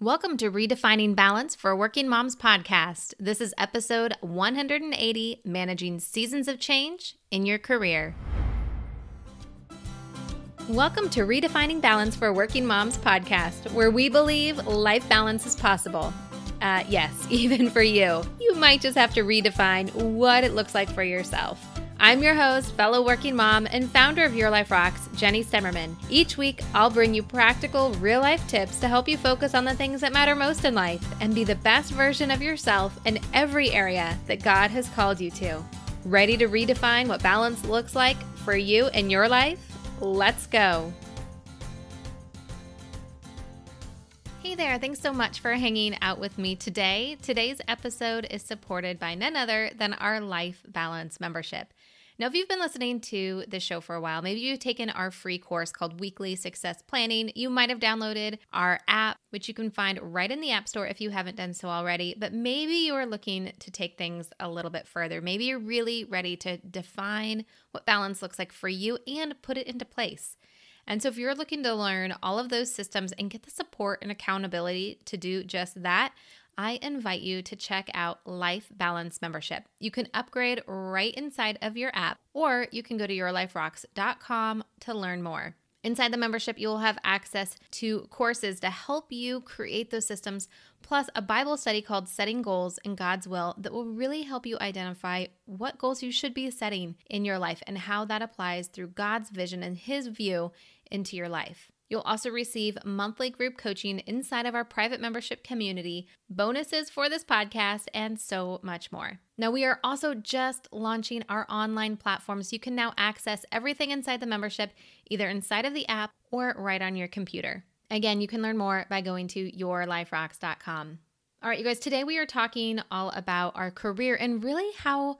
Welcome to Redefining Balance for Working Moms podcast. This is episode 180, Managing Seasons of Change in Your Career. Welcome to Redefining Balance for Working Moms podcast, where we believe life balance is possible. Yes, even for you. You might just have to redefine what it looks like for yourself. I'm your host, fellow working mom, and founder of Your Life Rocks, Jenny Stemmerman. Each week, I'll bring you practical, real-life tips to help you focus on the things that matter most in life and be the best version of yourself in every area that God has called you to. Ready to redefine what balance looks like for you in your life? Let's go. Hey there, thanks so much for hanging out with me today. Today's episode is supported by none other than our Life Balance membership. Now, if you've been listening to this show for a while, maybe you've taken our free course called Weekly Success Planning. You might have downloaded our app, which you can find right in the App Store if you haven't done so already. But maybe you're looking to take things a little bit further. Maybe you're really ready to define what balance looks like for you and put it into place. And so if you're looking to learn all of those systems and get the support and accountability to do just that, I invite you to check out Life Balance membership. You can upgrade right inside of your app, or you can go to yourliferocks.com to learn more. Inside the membership, you'll have access to courses to help you create those systems, plus a Bible study called Setting Goals in God's Will that will really help you identify what goals you should be setting in your life and how that applies through God's vision and His view into your life. You'll also receive monthly group coaching inside of our private membership community, bonuses for this podcast, and so much more. Now, we are also just launching our online platform, so you can now access everything inside the membership, either inside of the app or right on your computer. Again, you can learn more by going to yourliferocks.com. All right, you guys, today we are talking all about our career and really how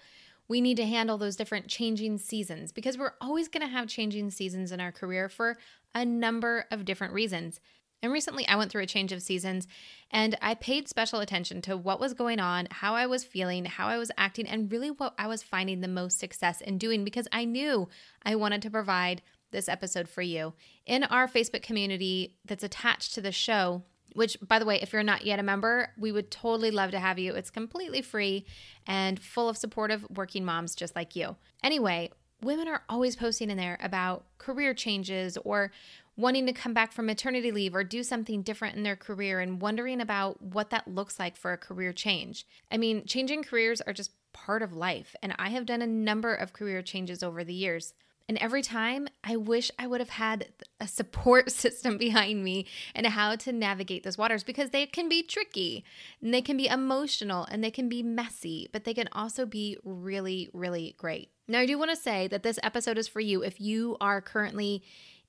we need to handle those different changing seasons, because we're always going to have changing seasons in our career for a number of different reasons. And recently I went through a change of seasons and I paid special attention to what was going on, how I was feeling, how I was acting, and really what I was finding the most success in doing, because I knew I wanted to provide this episode for you. In our Facebook community that's attached to the show, which, by the way, if you're not yet a member, we would totally love to have you. It's completely free and full of supportive working moms just like you. Anyway, women are always posting in there about career changes or wanting to come back from maternity leave or do something different in their career and wondering about what that looks like for a career change. I mean, changing careers are just part of life, and I have done a number of career changes over the years. And every time, I wish I would have had a support system behind me and how to navigate those waters, because they can be tricky and they can be emotional and they can be messy, but they can also be really, really great. Now, I do want to say that this episode is for you if you are currently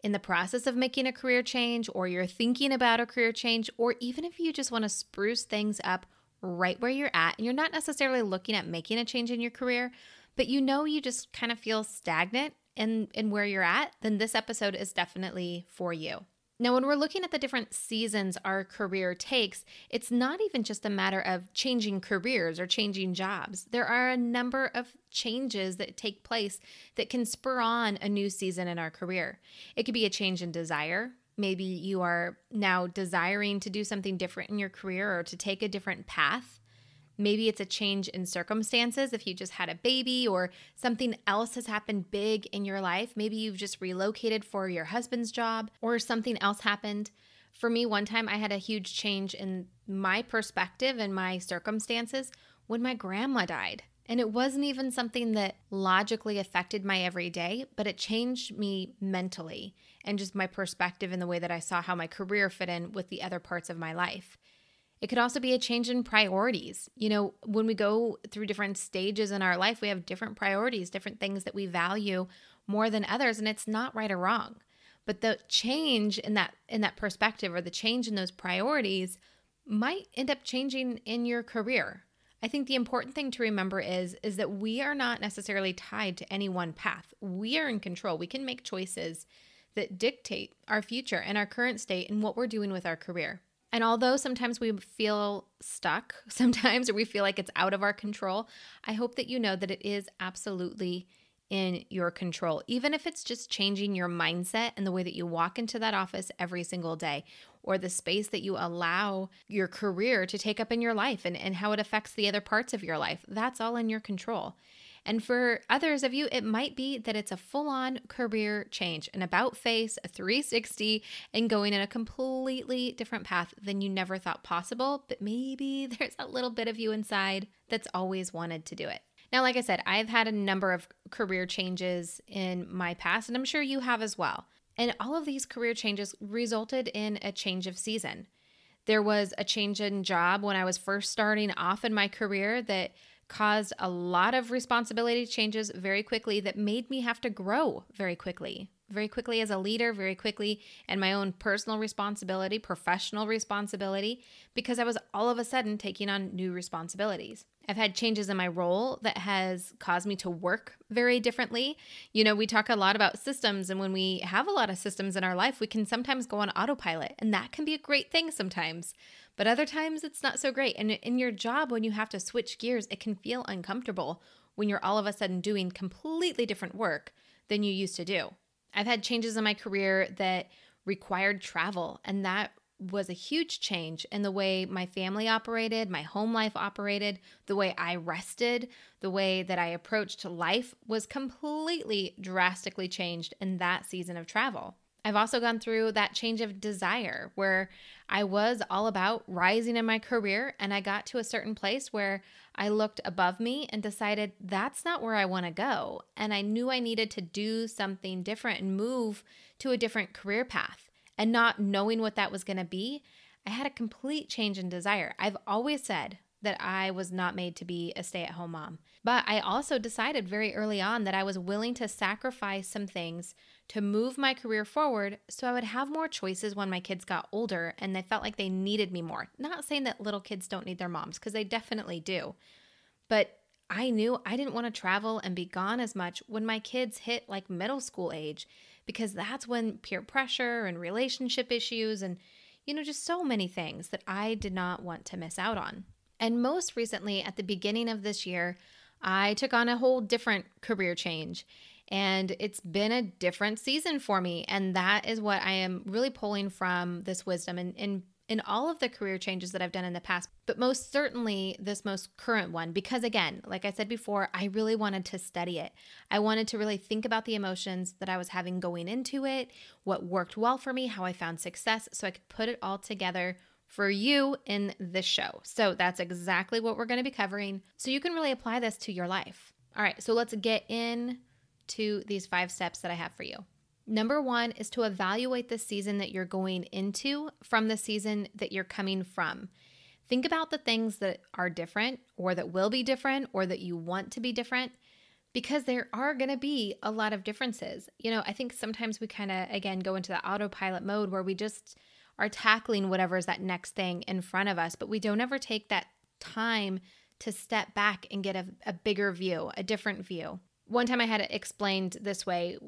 in the process of making a career change, or you're thinking about a career change, or even if you just want to spruce things up right where you're at and you're not necessarily looking at making a change in your career, but you know you just kind of feel stagnant in where you're at, then this episode is definitely for you. Now, when we're looking at the different seasons our career takes, it's not even just a matter of changing careers or changing jobs. There are a number of changes that take place that can spur on a new season in our career. It could be a change in desire. Maybe you are now desiring to do something different in your career or to take a different path. Maybe it's a change in circumstances if you just had a baby or something else has happened big in your life. Maybe you've just relocated for your husband's job or something else happened. For me, one time I had a huge change in my perspective and my circumstances when my grandma died. And it wasn't even something that logically affected my everyday, but it changed me mentally and just my perspective in the way that I saw how my career fit in with the other parts of my life. It could also be a change in priorities. You know, when we go through different stages in our life, we have different priorities, different things that we value more than others, and it's not right or wrong. But the change in that perspective, or the change in those priorities, might end up changing in your career. I think the important thing to remember is that we are not necessarily tied to any one path. We are in control. We can make choices that dictate our future and our current state and what we're doing with our career. And although sometimes we feel stuck, or we feel like it's out of our control, I hope that you know that it is absolutely in your control, even if it's just changing your mindset and the way that you walk into that office every single day, or the space that you allow your career to take up in your life and how it affects the other parts of your life. That's all in your control. And for others of you, it might be that it's a full-on career change, an about face, a 360, and going in a completely different path than you never thought possible. But maybe there's a little bit of you inside that's always wanted to do it. Now, like I said, I've had a number of career changes in my past, and I'm sure you have as well. And all of these career changes resulted in a change of season. There was a change in job when I was first starting off in my career that caused a lot of responsibility changes very quickly that made me have to grow very quickly as a leader, very quickly, and my own personal responsibility, professional responsibility, because I was all of a sudden taking on new responsibilities. I've had changes in my role that has caused me to work very differently. You know, we talk a lot about systems, and when we have a lot of systems in our life, we can sometimes go on autopilot, and that can be a great thing sometimes. But other times it's not so great. And in your job, when you have to switch gears, it can feel uncomfortable when you're all of a sudden doing completely different work than you used to do. I've had changes in my career that required travel, and that was a huge change in the way my family operated, my home life operated, the way I rested, the way that I approached life was completely drastically changed in that season of travel. I've also gone through that change of desire where I was all about rising in my career, and I got to a certain place where I looked above me and decided that's not where I want to go. And I knew I needed to do something different and move to a different career path. And not knowing what that was going to be, I had a complete change in desire. I've always said that I was not made to be a stay-at-home mom. But I also decided very early on that I was willing to sacrifice some things to move my career forward so I would have more choices when my kids got older and they felt like they needed me more. Not saying that little kids don't need their moms, because they definitely do. But I knew I didn't want to travel and be gone as much when my kids hit like middle school age, because that's when peer pressure and relationship issues and, just so many things that I did not want to miss out on. And most recently, at the beginning of this year, I took on a whole different career change. And it's been a different season for me. And that is what I am really pulling from this wisdom in all of the career changes that I've done in the past, but most certainly this most current one, because again, like I said before, I really wanted to study it. I wanted to really think about the emotions that I was having going into it, what worked well for me, how I found success, so I could put it all together for you in this show. So that's exactly what we're going to be covering, so you can really apply this to your life. All right, so let's get into these 5 steps that I have for you. Number 1 is to evaluate the season that you're going into from the season that you're coming from. Think about the things that are different or that will be different or that you want to be different, because there are going to be a lot of differences. I think sometimes we kind of, again, go into the autopilot mode where we just are tackling whatever is that next thing in front of us, but we don't ever take that time to step back and get a bigger view, a different view. One time I had it explained this way.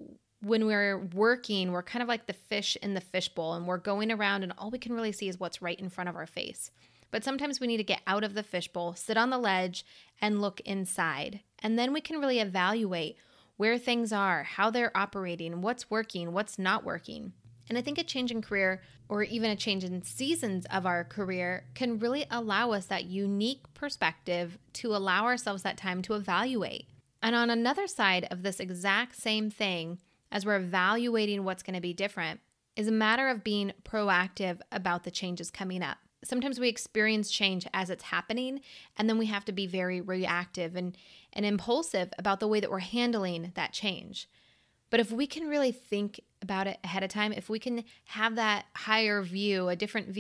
When we're working, we're kind of like the fish in the fishbowl, and we're going around and all we can really see is what's right in front of our face. But sometimes we need to get out of the fishbowl, sit on the ledge, and look inside. And then we can really evaluate where things are, how they're operating, what's working, what's not working. And I think a change in career, or even a change in seasons of our career, can really allow us that unique perspective to allow ourselves that time to evaluate. And on another side of this exact same thing, as we're evaluating what's going to be different, is a matter of being proactive about the changes coming up. Sometimes we experience change as it's happening, and then we have to be very reactive and impulsive about the way that we're handling that change. But if we can really think about it ahead of time, if we can have that higher view, a different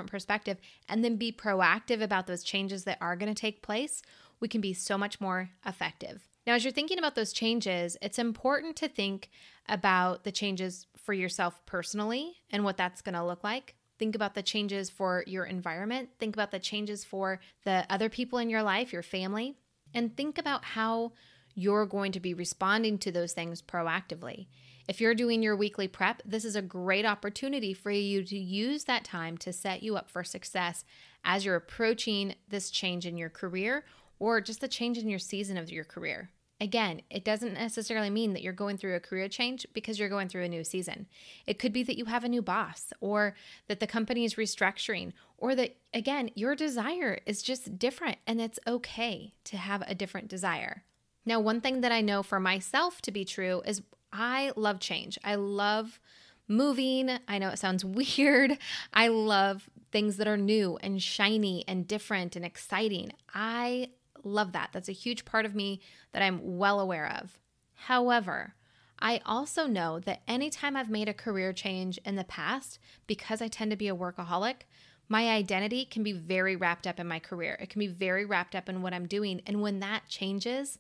perspective, and then be proactive about those changes that are going to take place, we can be so much more effective. Now, as you're thinking about those changes, it's important to think about the changes for yourself personally and what that's going to look like. Think about the changes for your environment. Think about the changes for the other people in your life, your family, and think about how you're going to be responding to those things proactively. If you're doing your weekly prep, this is a great opportunity for you to use that time to set you up for success as you're approaching this change in your career or just the change in your season of your career. Again, it doesn't necessarily mean that you're going through a career change because you're going through a new season. It could be that you have a new boss, or that the company is restructuring, or that, again, your desire is just different, and it's okay to have a different desire. Now, one thing that I know for myself to be true is I love change. I love moving. I know it sounds weird. I love things that are new and shiny and different and exciting. I love that. That's a huge part of me that I'm well aware of. However, I also know that anytime I've made a career change in the past, because I tend to be a workaholic, my identity can be very wrapped up in my career. It can be very wrapped up in what I'm doing. And when that changes,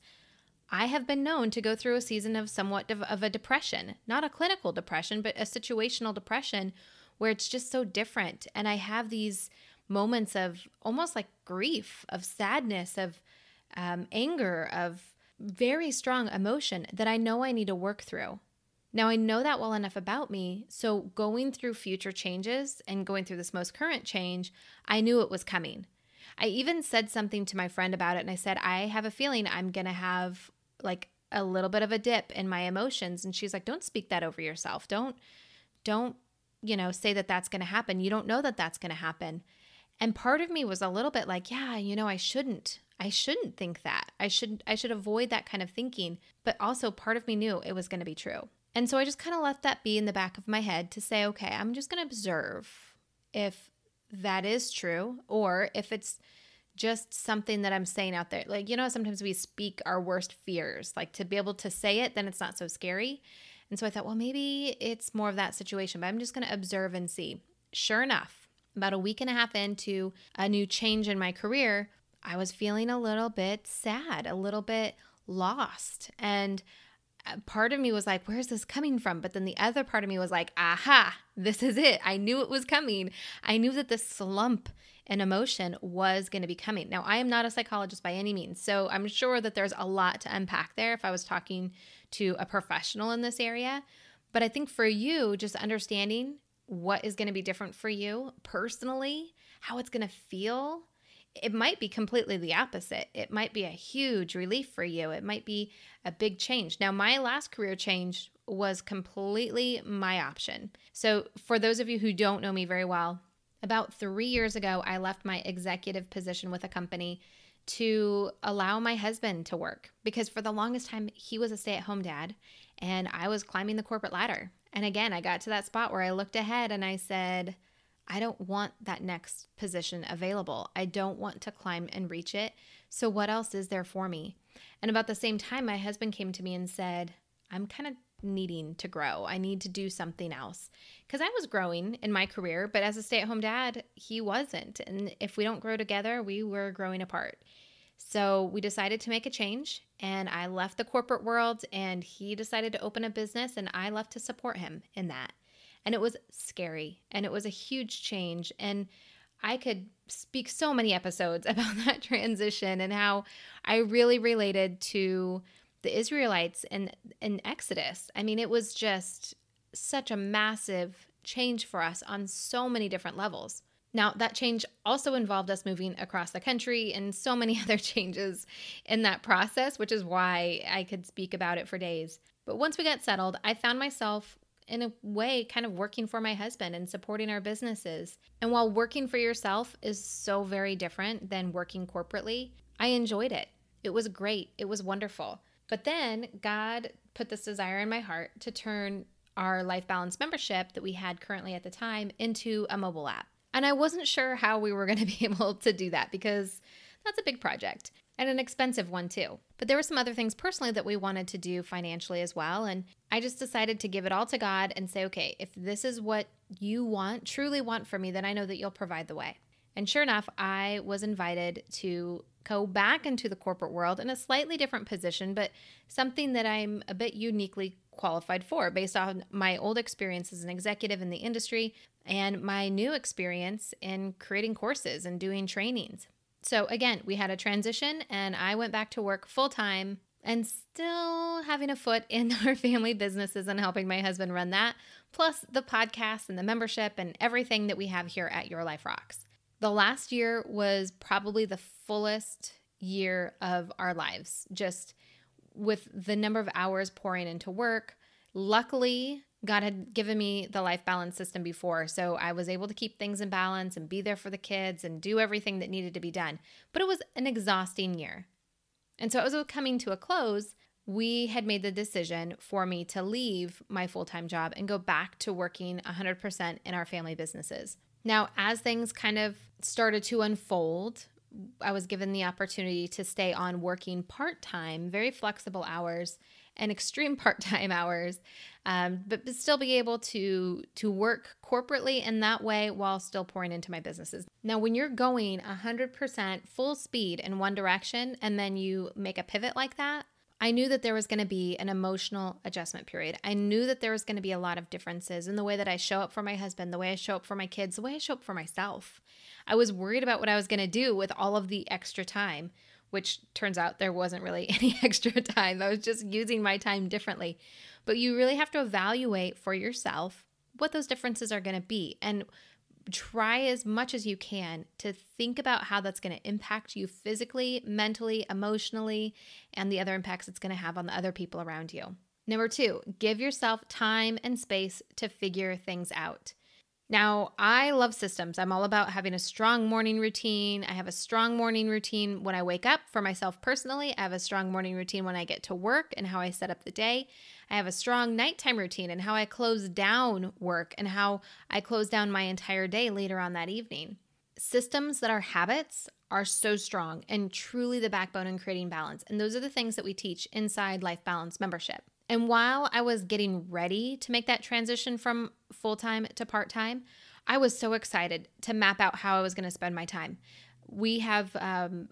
I have been known to go through a season of somewhat of a depression, not a clinical depression, but a situational depression where it's just so different. And I have these moments of almost like grief, of sadness, of anger, of very strong emotion that I know I need to work through. Now, I know that well enough about me, so going through future changes and going through this most current change, I knew it was coming. I even said something to my friend about it, and I said, I have a feeling I'm going to have like a little bit of a dip in my emotions. And she's like, don't speak that over yourself. Don't, say that that's going to happen. You don't know that that's going to happen. And part of me was a little bit like, yeah, I shouldn't think that. I should avoid that kind of thinking. But also part of me knew it was going to be true. And so I just kind of let that be in the back of my head to say, okay, I'm just going to observe if that is true, or if it's just something that I'm saying out there. Like, sometimes we speak our worst fears, like to be able to say it, then it's not so scary. And so I thought, well, maybe it's more of that situation, but I'm just going to observe and see. Sure enough, about a week and a half into a new change in my career, I was feeling a little bit sad, a little bit lost. And part of me was like, where's this coming from? But then the other part of me was like, aha, this is it. I knew it was coming. I knew that this slump and emotion was going to be coming. Now, I am not a psychologist by any means, so I'm sure that there's a lot to unpack there if I was talking to a professional in this area. But I think for you, just understanding what is going to be different for you personally, how it's going to feel, it might be completely the opposite. It might be a huge relief for you. It might be a big change. Now, my last career change was completely my option. So for those of you who don't know me very well, about 3 years ago, I left my executive position with a company to allow my husband to work, because for the longest time, he was a stay-at-home dad and I was climbing the corporate ladder. And again, I got to that spot where I looked ahead and I said, I don't want that next position available. I don't want to climb and reach it. So what else is there for me? And about the same time, my husband came to me and said, I'm kind of needing to grow. I need to do something else. Because I was growing in my career, but as a stay-at-home dad, he wasn't. And if we don't grow together, we were growing apart. So we decided to make a change, and I left the corporate world, and he decided to open a business, and I left to support him in that. And it was scary, and it was a huge change. And I could speak so many episodes about that transition and how I really related to the Israelites in Exodus. I mean, it was just such a massive change for us on so many different levels. Now, that change also involved us moving across the country and so many other changes in that process, which is why I could speak about it for days. But once we got settled, I found myself in a way kind of working for my husband and supporting our businesses. And while working for yourself is so very different than working corporately, I enjoyed it. It was great. It was wonderful. But then God put this desire in my heart to turn our Life Balance membership that we had currently at the time into a mobile app. And I wasn't sure how we were going to be able to do that, because that's a big project and an expensive one too. But there were some other things personally that we wanted to do financially as well. And I just decided to give it all to God and say, okay, if this is what you want, truly want for me, then I know that you'll provide the way. And sure enough, I was invited to go back into the corporate world in a slightly different position, but something that I'm a bit uniquely qualified for based on my old experience as an executive in the industry and my new experience in creating courses and doing trainings. So again, we had a transition and I went back to work full time and still having a foot in our family businesses and helping my husband run that, plus the podcast and the membership and everything that we have here at Your Life Rocks. The last year was probably the fullest year of our lives. Just with the number of hours pouring into work, luckily, God had given me the life balance system before, so I was able to keep things in balance and be there for the kids and do everything that needed to be done. But it was an exhausting year. And so as it was coming to a close, we had made the decision for me to leave my full-time job and go back to working 100% in our family businesses. Now, as things kind of started to unfold, I was given the opportunity to stay on working part-time, very flexible hours and extreme part-time hours, but still be able to work corporately in that way while still pouring into my businesses. Now, when you're going 100% full speed in one direction and then you make a pivot like that, I knew that there was going to be an emotional adjustment period. I knew that there was going to be a lot of differences in the way that I show up for my husband, the way I show up for my kids, the way I show up for myself. I was worried about what I was going to do with all of the extra time, which turns out there wasn't really any extra time. I was just using my time differently. But you really have to evaluate for yourself what those differences are going to be and try as much as you can to think about how that's going to impact you physically, mentally, emotionally, and the other impacts it's going to have on the other people around you. Number 2, give yourself time and space to figure things out. Now, I love systems. I'm all about having a strong morning routine. I have a strong morning routine when I wake up for myself personally. I have a strong morning routine when I get to work and how I set up the day. I have a strong nighttime routine and how I close down work and how I close down my entire day later on that evening. Systems that are habits are so strong and truly the backbone in creating balance. And those are the things that we teach inside Life Balance membership. And while I was getting ready to make that transition from full-time to part-time, I was so excited to map out how I was going to spend my time. We have an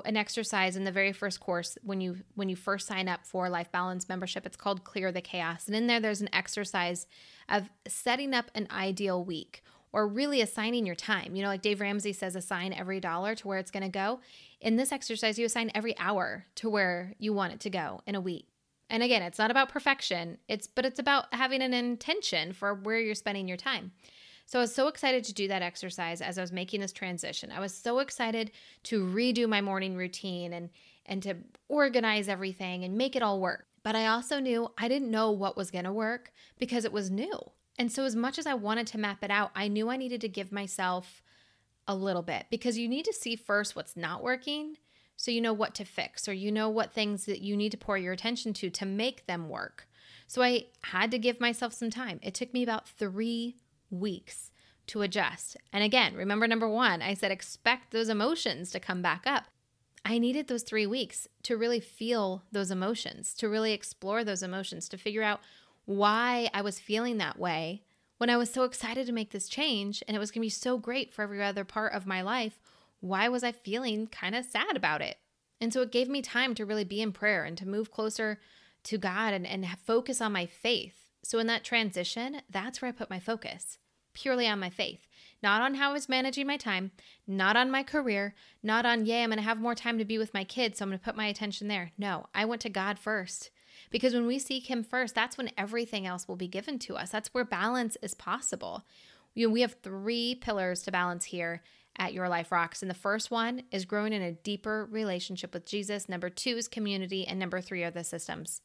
exercise in the very first course when you first sign up for Life Balance membership. It's called Clear the Chaos. And in there's an exercise of setting up an ideal week or really assigning your time. You know, like Dave Ramsey says, assign every dollar to where it's going to go. In this exercise, you assign every hour to where you want it to go in a week. And again, it's not about perfection, but it's about having an intention for where you're spending your time. So I was so excited to do that exercise as I was making this transition. I was so excited to redo my morning routine and to organize everything and make it all work. But I also knew I didn't know what was going to work because it was new. And so as much as I wanted to map it out, I knew I needed to give myself a little bit because you need to see first what's not working so you know what to fix or you know what things that you need to pour your attention to make them work. So I had to give myself some time. It took me about 3 weeks to adjust. And again, remember number 1, I said expect those emotions to come back up. I needed those 3 weeks to really feel those emotions, to really explore those emotions, to figure out why I was feeling that way when I was so excited to make this change and it was going to be so great for every other part of my life. Why was I feeling kind of sad about it? And so it gave me time to really be in prayer and to move closer to God and focus on my faith. So in that transition, that's where I put my focus, purely on my faith, not on how I was managing my time, not on my career, not on, I'm going to have more time to be with my kids, so I'm going to put my attention there. No, I went to God first. Because when we seek Him first, that's when everything else will be given to us. That's where balance is possible. We have 3 pillars to balance here at Your Life Rocks. And the first one is growing in a deeper relationship with Jesus. Number 2 is community. And number 3 are the systems.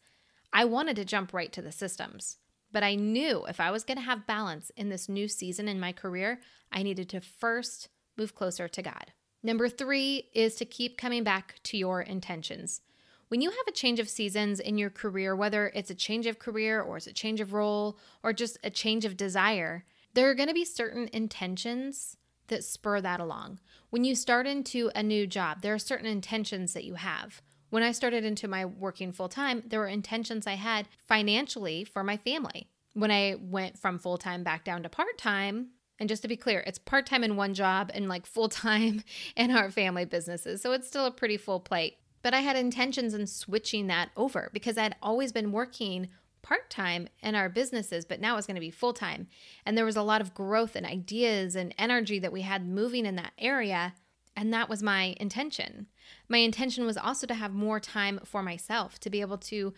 I wanted to jump right to the systems, but I knew if I was going to have balance in this new season in my career, I needed to first move closer to God. Number 3 is to keep coming back to your intentions. When you have a change of seasons in your career, whether it's a change of career or it's a change of role or just a change of desire, there are going to be certain intentions that spur that along. When you start into a new job, there are certain intentions that you have. When I started into my working full-time, there were intentions I had financially for my family. When I went from full-time back down to part-time, and just to be clear, it's part-time in one job and like full-time in our family businesses. So it's still a pretty full plate. But I had intentions in switching that over because I'd always been working part-time in our businesses, but now it's going to be full-time. And there was a lot of growth and ideas and energy that we had moving in that area. And that was my intention. My intention was also to have more time for myself, to be able to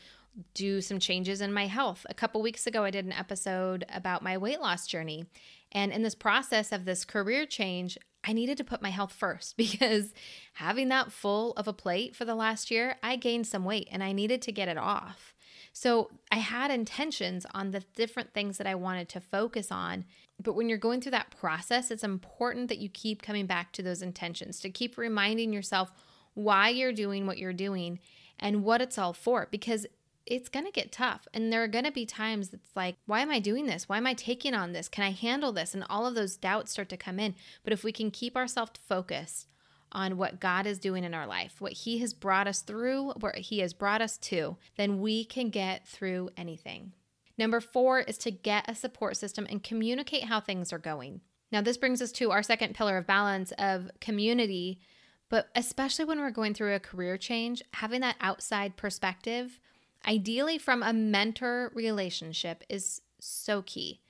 do some changes in my health. A couple weeks ago, I did an episode about my weight loss journey. And in this process of this career change, I needed to put my health first because having that full of a plate for the last year, I gained some weight and I needed to get it off. So I had intentions on the different things that I wanted to focus on. But when you're going through that process, it's important that you keep coming back to those intentions, to keep reminding yourself why you're doing what you're doing and what it's all for, because it's going to get tough. And there are going to be times that's like, why am I doing this? Why am I taking on this? Can I handle this? And all of those doubts start to come in. But if we can keep ourselves focused on what God is doing in our life, what He has brought us through, where He has brought us to, then we can get through anything. Number 4 is to get a support system and communicate how things are going. Now, this brings us to our second pillar of balance of community, but especially when we're going through a career change, having that outside perspective, ideally from a mentor relationship, is so key.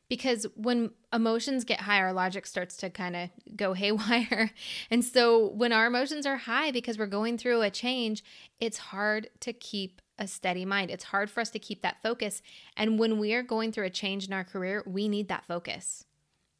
Because when emotions get high, our logic starts to kind of go haywire. And so when our emotions are high because we're going through a change, it's hard to keep a steady mind. It's hard for us to keep that focus. And when we are going through a change in our career, we need that focus.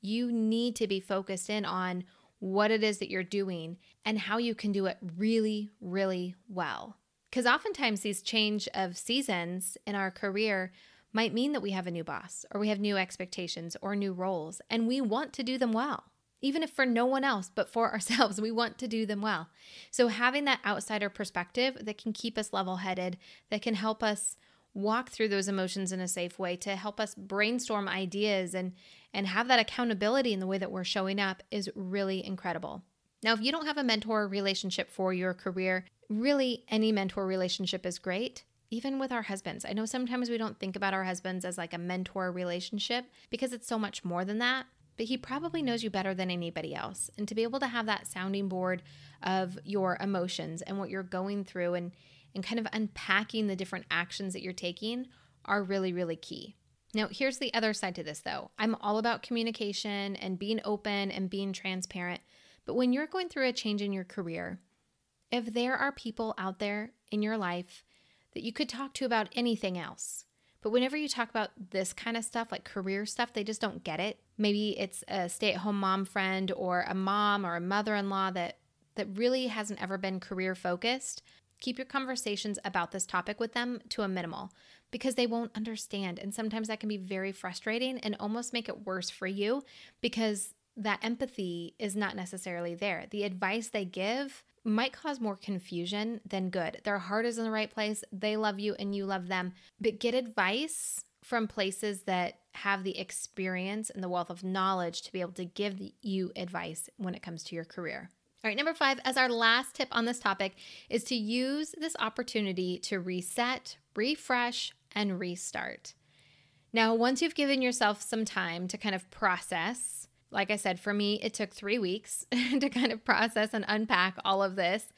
You need to be focused in on what it is that you're doing and how you can do it really, really well. Because oftentimes these change of seasons in our career might mean that we have a new boss or we have new expectations or new roles, and we want to do them well. Even if for no one else, but for ourselves, we want to do them well. So having that outsider perspective that can keep us level-headed, that can help us walk through those emotions in a safe way, to help us brainstorm ideas and have that accountability in the way that we're showing up is really incredible. Now, if you don't have a mentor relationship for your career, really any mentor relationship is great. Even with our husbands. I know sometimes we don't think about our husbands as like a mentor relationship because it's so much more than that, but he probably knows you better than anybody else. And to be able to have that sounding board of your emotions and what you're going through and kind of unpacking the different actions that you're taking are really, really key. Now, here's the other side to this though. I'm all about communication and being open and being transparent. But when you're going through a change in your career, if there are people out there in your life that you could talk to about anything else, but whenever you talk about this kind of stuff, like career stuff, they just don't get it. Maybe it's a stay-at-home mom friend or a mom or a mother-in-law that really hasn't ever been career focused. Keep your conversations about this topic with them to a minimal because they won't understand. And sometimes that can be very frustrating and almost make it worse for you because that empathy is not necessarily there. The advice they give might cause more confusion than good. Their heart is in the right place. They love you and you love them. But get advice from places that have the experience and the wealth of knowledge to be able to give you advice when it comes to your career. All right, number 5, as our last tip on this topic, is to use this opportunity to reset, refresh, and restart. Now, once you've given yourself some time to kind of process, like I said, for me, it took 3 weeks to kind of process and unpack all of this.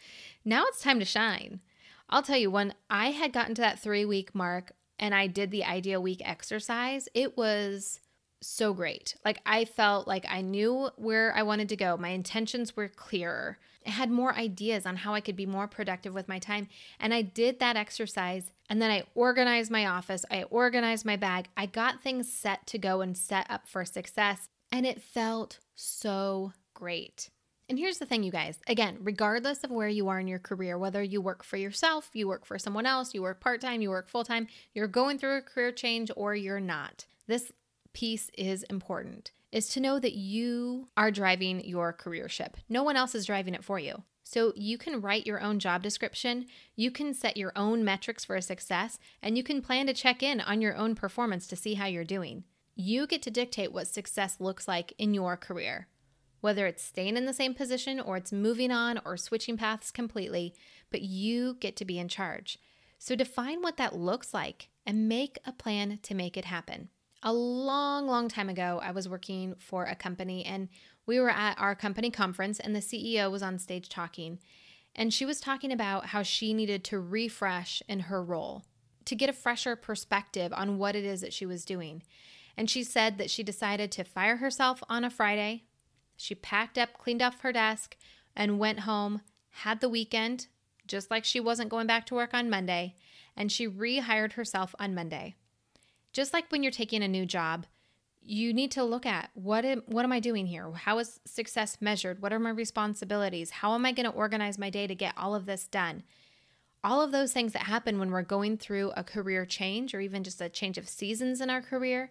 Now it's time to shine. I'll tell you, when I had gotten to that 3-week mark and I did the Ideal Week exercise, it was so great. Like I felt like I knew where I wanted to go. My intentions were clearer. I had more ideas on how I could be more productive with my time. And I did that exercise and then I organized my office. I organized my bag. I got things set to go and set up for success. And it felt so great. And here's the thing, you guys. Again, regardless of where you are in your career, whether you work for yourself, you work for someone else, you work part-time, you work full-time, you're going through a career change or you're not. This piece is important, is to know that you are driving your career ship. No one else is driving it for you. So you can write your own job description, you can set your own metrics for success, and you can plan to check in on your own performance to see how you're doing. You get to dictate what success looks like in your career, whether it's staying in the same position or it's moving on or switching paths completely, but you get to be in charge. So define what that looks like and make a plan to make it happen. A long, long time ago, I was working for a company and we were at our company conference and the CEO was on stage talking, and she was talking about how she needed to refresh in her role to get a fresher perspective on what it is that she was doing. And she said that she decided to fire herself on a Friday. She packed up, cleaned off her desk, and went home, had the weekend, just like she wasn't going back to work on Monday, and she rehired herself on Monday. Just like when you're taking a new job, you need to look at what am I doing here? How is success measured? What are my responsibilities? How am I going to organize my day to get all of this done? All of those things that happen when we're going through a career change or even just a change of seasons in our career,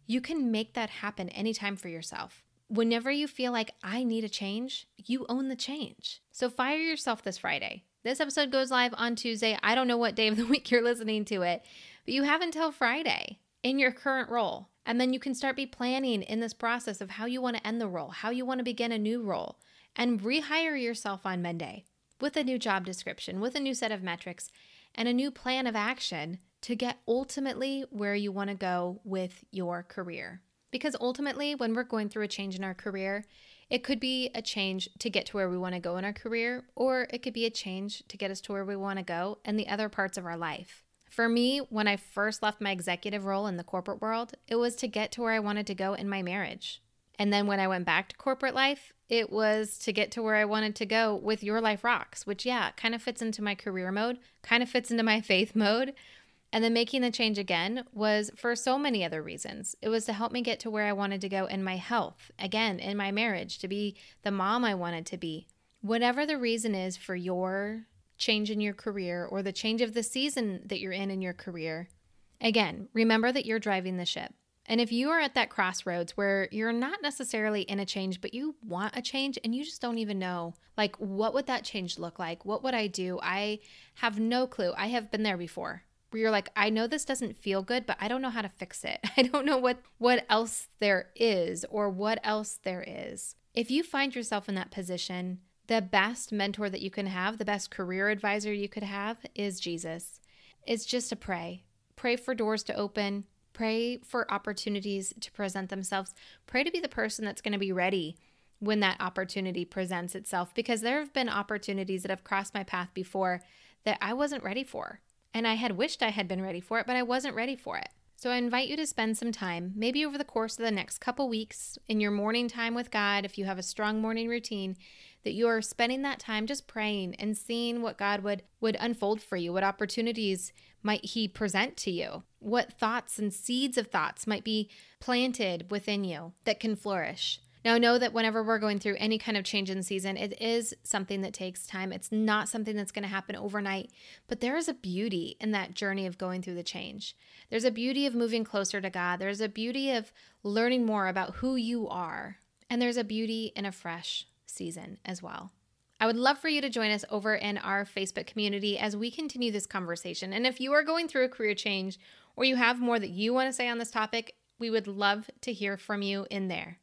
you can make that happen anytime for yourself. Whenever you feel like I need a change, you own the change. So fire yourself this Friday. This episode goes live on Tuesday. I don't know what day of the week you're listening to it, but you have until Friday in your current role. And then you can start be planning in this process of how you want to end the role, how you want to begin a new role, and rehire yourself on Monday with a new job description, with a new set of metrics, and a new plan of action to get ultimately where you want to go with your career. Because ultimately, when we're going through a change in our career, it could be a change to get to where we want to go in our career, or it could be a change to get us to where we want to go in the other parts of our life. For me, when I first left my executive role in the corporate world, it was to get to where I wanted to go in my marriage. And then when I went back to corporate life, it was to get to where I wanted to go with Your Life Rocks, which, kind of fits into my career mode, kind of fits into my faith mode. And then making the change again was for so many other reasons. It was to help me get to where I wanted to go in my health, again, in my marriage, to be the mom I wanted to be. Whatever the reason is for your change in your career or the change of the season that you're in your career, again, remember that you're driving the ship. And if you are at that crossroads where you're not necessarily in a change, but you want a change and you just don't even know, like, what would that change look like? What would I do? I have no clue. I have been there before, where you're like, I know this doesn't feel good, but I don't know how to fix it. I don't know what else there is or what else there is. If you find yourself in that position, the best mentor that you can have, the best career advisor you could have is Jesus. It's just to pray. Pray for doors to open. Pray for opportunities to present themselves. Pray to be the person that's going to be ready when that opportunity presents itself, because there have been opportunities that have crossed my path before that I wasn't ready for. And I had wished I had been ready for it, but I wasn't ready for it. So I invite you to spend some time, maybe over the course of the next couple weeks, in your morning time with God, if you have a strong morning routine, that you are spending that time just praying and seeing what God would unfold for you, what opportunities might He present to you, what thoughts and seeds of thoughts might be planted within you that can flourish. Now, know that whenever we're going through any kind of change in season, it is something that takes time. It's not something that's going to happen overnight, but there is a beauty in that journey of going through the change. There's a beauty of moving closer to God. There's a beauty of learning more about who you are, and there's a beauty in a fresh season as well. I would love for you to join us over in our Facebook community as we continue this conversation. And if you are going through a career change or you have more that you want to say on this topic, we would love to hear from you in there.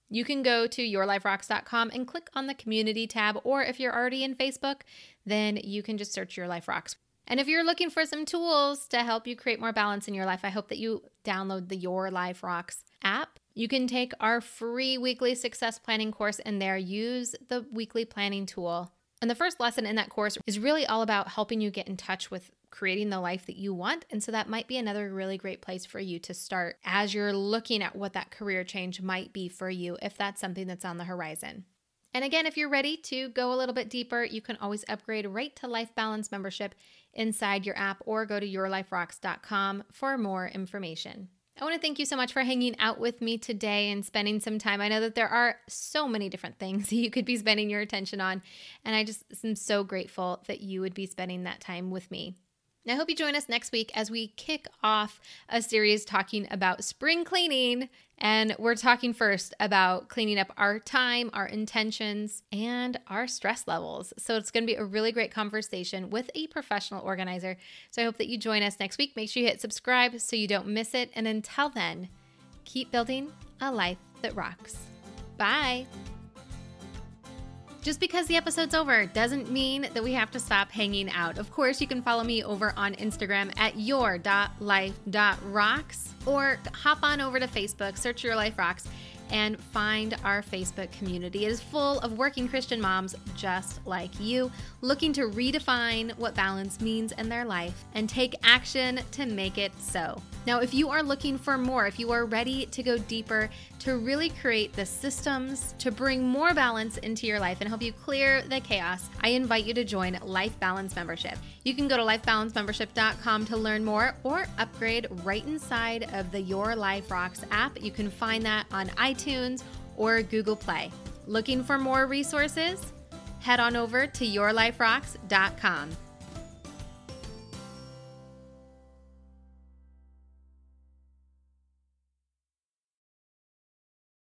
You can go to yourliferocks.com and click on the community tab, or if you're already in Facebook, then you can just search Your Life Rocks. And if you're looking for some tools to help you create more balance in your life, I hope that you download the Your Life Rocks app. You can take our free weekly success planning course in there, use the weekly planning tool. And the first lesson in that course is really all about helping you get in touch with creating the life that you want. And so that might be another really great place for you to start as you're looking at what that career change might be for you, if that's something that's on the horizon. And again, if you're ready to go a little bit deeper, you can always upgrade right to Life Balance membership inside your app, or go to yourliferocks.com for more information. I want to thank you so much for hanging out with me today and spending some time. I know that there are so many different things you could be spending your attention on, and I just am so grateful that you would be spending that time with me. And I hope you join us next week as we kick off a series talking about spring cleaning. And we're talking first about cleaning up our time, our intentions, and our stress levels. So it's going to be a really great conversation with a professional organizer. So I hope that you join us next week. Make sure you hit subscribe so you don't miss it. And until then, keep building a life that rocks. Bye. Just because the episode's over doesn't mean that we have to stop hanging out. Of course, you can follow me over on Instagram at your.life.rocks, or hop on over to Facebook, search Your Life Rocks, and find our Facebook community. It is full of working Christian moms just like you, looking to redefine what balance means in their life and take action to make it so. Now, if you are looking for more, if you are ready to go deeper, to really create the systems to bring more balance into your life and help you clear the chaos, I invite you to join Life Balance Membership. You can go to lifebalancemembership.com to learn more or upgrade right inside of the Your Life Rocks app. You can find that on iTunes or Google Play. Looking for more resources? Head on over to yourliferocks.com.